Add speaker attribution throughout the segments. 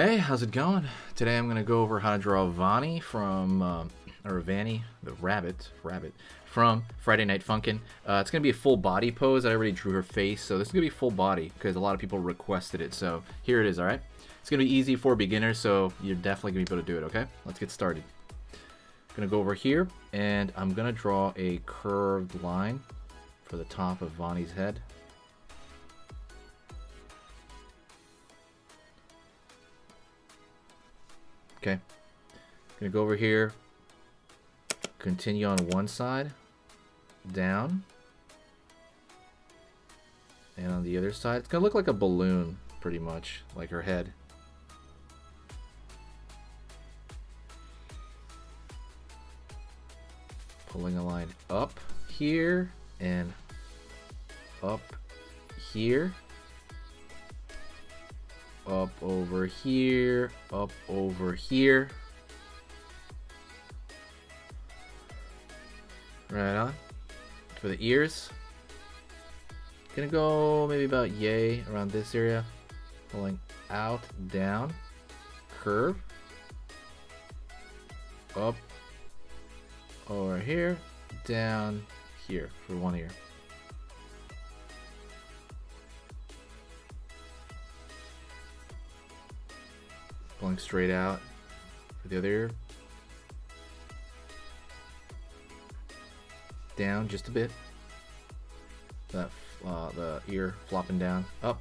Speaker 1: Hey, how's it going? Today I'm gonna go over how to draw Vannie from, or Vannie the Rabbit from Friday Night Funkin'. It's gonna be a full body pose. I already drew her face, so this is gonna be full body because a lot of people requested it. So here it is. All right, it's gonna be easy for beginners, so you're definitely gonna be able to do it. Okay, let's get started. I'm gonna go over here and I'm gonna draw a curved line for the top of Vannie's head. Okay, gonna go over here, continue on one side, down, and on the other side, it's gonna look like a balloon, pretty much, like her head. Pulling a line up here and up here. Up over here, up over here. Right on. For the ears, gonna go maybe about yay around this area. Pulling out, down, curve, up over here, down here for one ear. Pulling straight out for the other ear. Down just a bit. That the ear flopping down, up,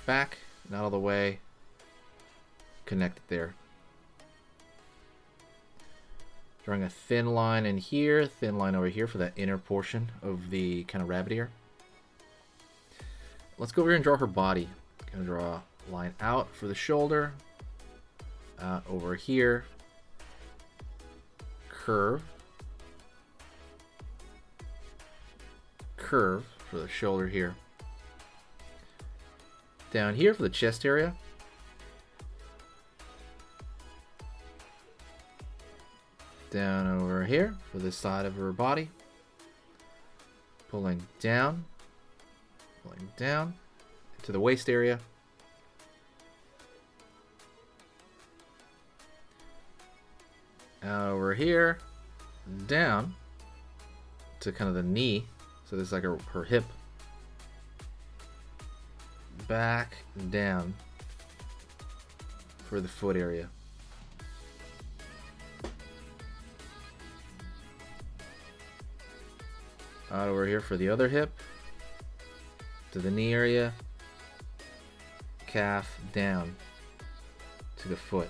Speaker 1: back, not all the way. Connect it there. Drawing a thin line in here, thin line over here for that inner portion of the kind of rabbit ear. Let's go over here and draw her body. Gonna draw a line out for the shoulder, out over here, curve, curve for the shoulder here, down here for the chest area, down over here for the side of her body, pulling down to the waist area, out over here, down to kind of the knee, so this is like her hip, back down for the foot area. Out over here for the other hip, to the knee area, calf down to the foot.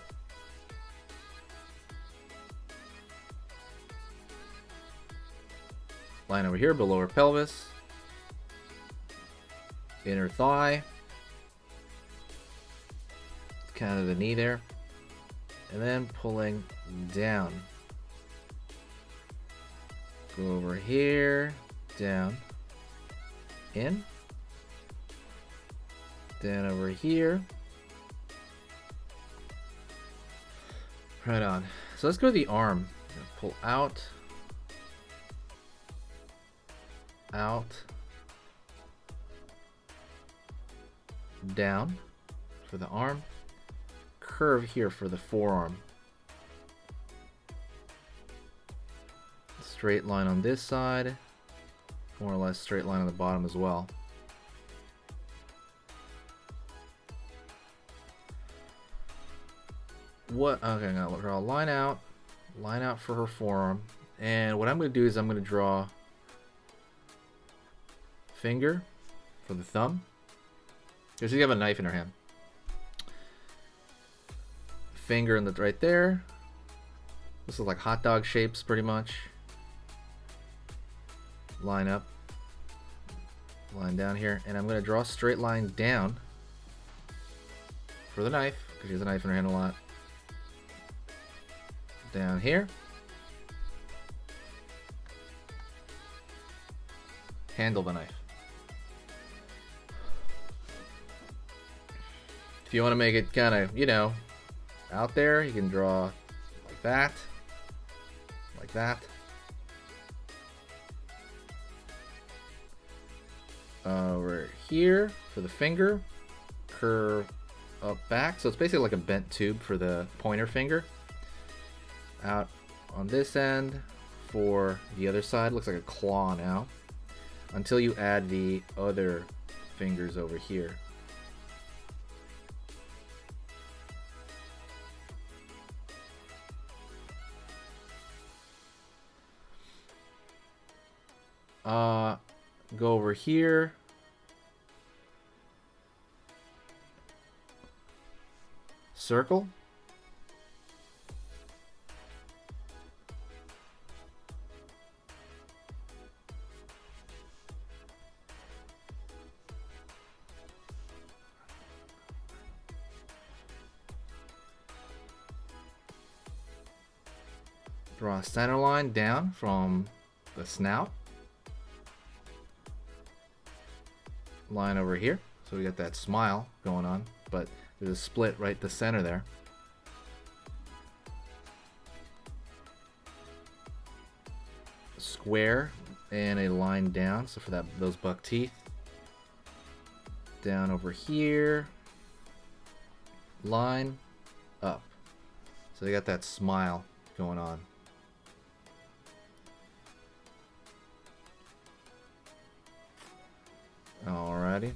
Speaker 1: Line over here below her pelvis, inner thigh, kind of the knee there, and then pulling down. Go over here, down, in, down over here. Right on. So let's go to the arm. Pull out, down for the arm, curve here for the forearm, straight line on this side, more or less straight line on the bottom as well. Okay, I'm gonna draw a line out for her forearm, and what I'm gonna do is I'm gonna draw finger for the thumb. Because you have a knife in her hand. Finger in the right there. This is like hot dog shapes pretty much. Line up. Line down here. And I'm going to draw a straight line down for the knife. Because she has a knife in her hand a lot. Down here. Handle the knife. If you want to make it kind of, you know, out there, you can draw like that, like that. Over here for the finger, curve up back. So it's basically like a bent tube for the pointer finger. Out on this end for the other side. Looks like a claw now. Until you add the other fingers over here. Go over here. Circle. Draw a center line down from the snout. Line over here. So we got that smile going on, but there's a split right at the center there. A square and a line down, so for those buck teeth. Down over here. Line up. So they got that smile going on. Alrighty.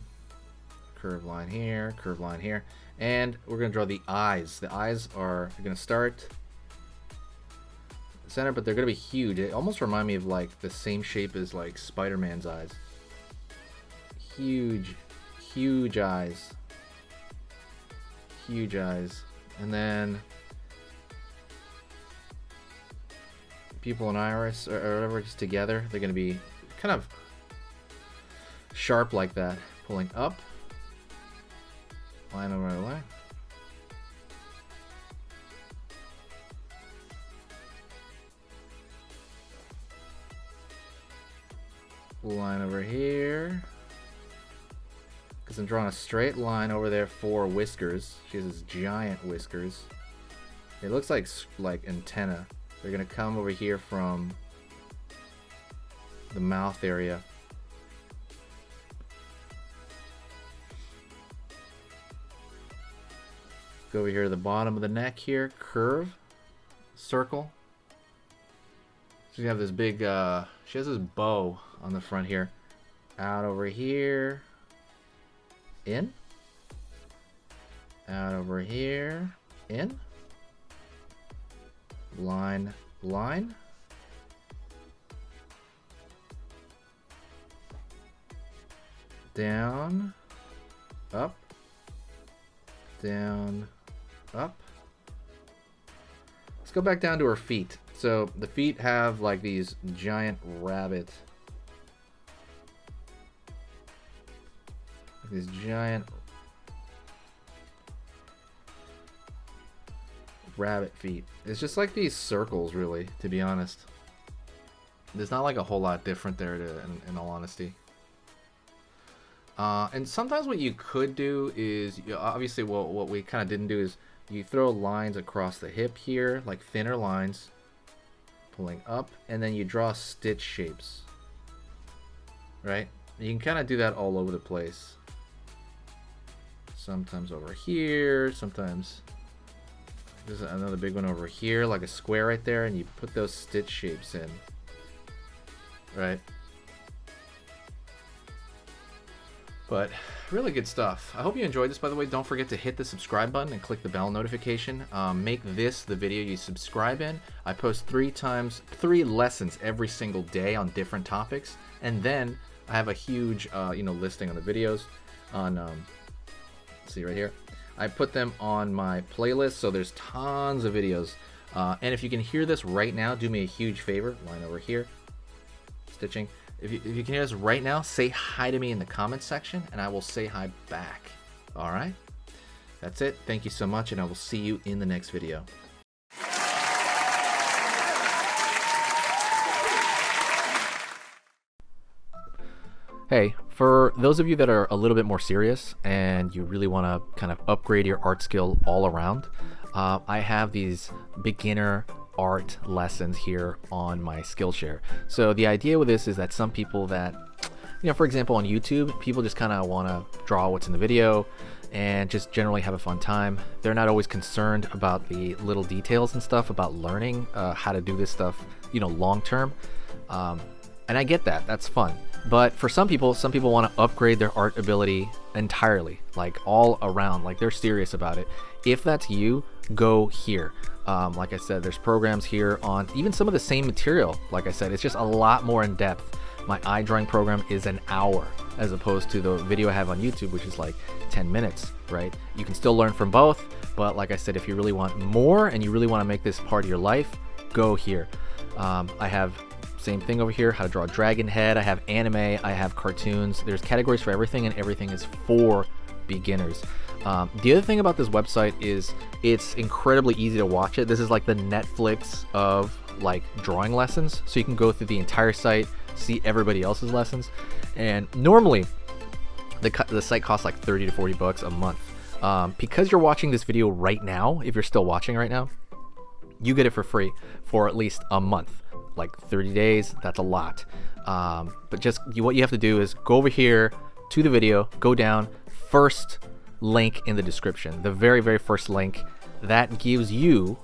Speaker 1: Curved line here, curved line here. And we're going to draw the eyes. The eyes are going to start center, but they're going to be huge. It almost reminds me of like the same shape as like Spider-Man's eyes. Huge, huge eyes. Huge eyes. And then pupil and iris or whatever just together. They're going to be kind of sharp like that. Pulling up. Line over the line. Line over here. Because I'm drawing a straight line over there for whiskers. She has this giant whiskers. It looks like antenna. They're going to come over here from the mouth area. Go over here to the bottom of the neck here, curve, circle. So you have this big, she has this bow on the front here. Out over here, in. Out over here, in. Line, line. Down, up, down, up. Let's go back down to her feet. So the feet have like these giant rabbit, these giant rabbit feet. It's just like these circles, really, to be honest. There's not like a whole lot different there, in all honesty. And sometimes what you could do is, obviously what we kind of didn't do is you throw lines across the hip here, like thinner lines, pulling up, and then you draw stitch shapes, right? You can kind of do that all over the place. Sometimes over here, sometimes there's another big one over here, like a square right there, and you put those stitch shapes in, right? But really good stuff. I hope you enjoyed this. By the way, don't forget to hit the subscribe button and click the bell notification. Make this the video you subscribe in. I post 3 lessons every single day on different topics, and then I have a huge listing on the videos on see right here. I put them on my playlist, so there's tons of videos. And if you can hear this right now, do me a huge favor. Line over here, stitching. If you can hear this right now, say hi to me in the comments section, and I will say hi back. All right? That's it. Thank you so much, and I will see you in the next video. Hey, for those of you that are a little bit more serious and you really want to kind of upgrade your art skill all around, I have these beginner art lessons here on my Skillshare. So the idea with this is that some people that, for example, on YouTube, people just kind of want to draw what's in the video, and just generally have a fun time. They're not always concerned about the little details and stuff about learning how to do this stuff, you know, long term. And I get that, that's fun. But for some people want to upgrade their art ability entirely, like all around, like they're serious about it. If that's you, go here. Like I said, there's programs here on even some of the same material. Like I said, it's just a lot more in depth. My eye drawing program is an hour as opposed to the video I have on YouTube, which is like 10 minutes, right? You can still learn from both, but like I said, if you really want more and you really want to make this part of your life, go here. I have same thing over here, how to draw a dragon head. I have anime, I have cartoons. There's categories for everything, and everything is for beginners. The other thing about this website is it's incredibly easy to watch it. This is like the Netflix of like drawing lessons. So you can go through the entire site, see everybody else's lessons. And normally the site costs like 30 to 40 bucks a month. Because you're watching this video right now, if you're still watching right now, you get it for free for at least a month. Like 30 days, that's a lot. But just what you have to do is go over here to the video, go down, first link in the description, the very, very first link. That gives you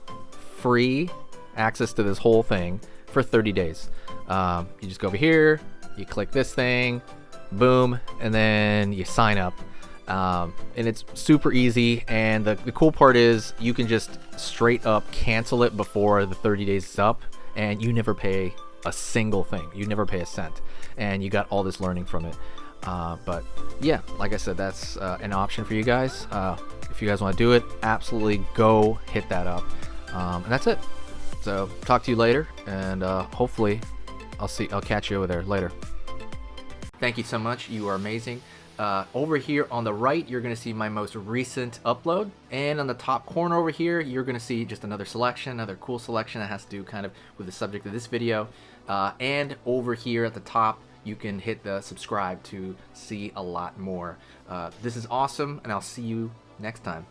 Speaker 1: free access to this whole thing for 30 days. You just go over here, you click this thing, boom, and then you sign up. And it's super easy, and the cool part is you can just straight up cancel it before the 30 days is up, and you never pay a single thing. You never pay a cent, and you got all this learning from it. But yeah, like I said, that's an option for you guys. If you guys want to do it, absolutely go hit that up. And that's it. So talk to you later, and hopefully I'll catch you over there later. Thank you so much. You are amazing. Over here on the right, you're going to see my most recent upload, and on the top corner over here, you're going to see just another selection, another cool selection that has to do kind of with the subject of this video. And over here at the top, you can hit the subscribe to see a lot more. This is awesome, and I'll see you next time.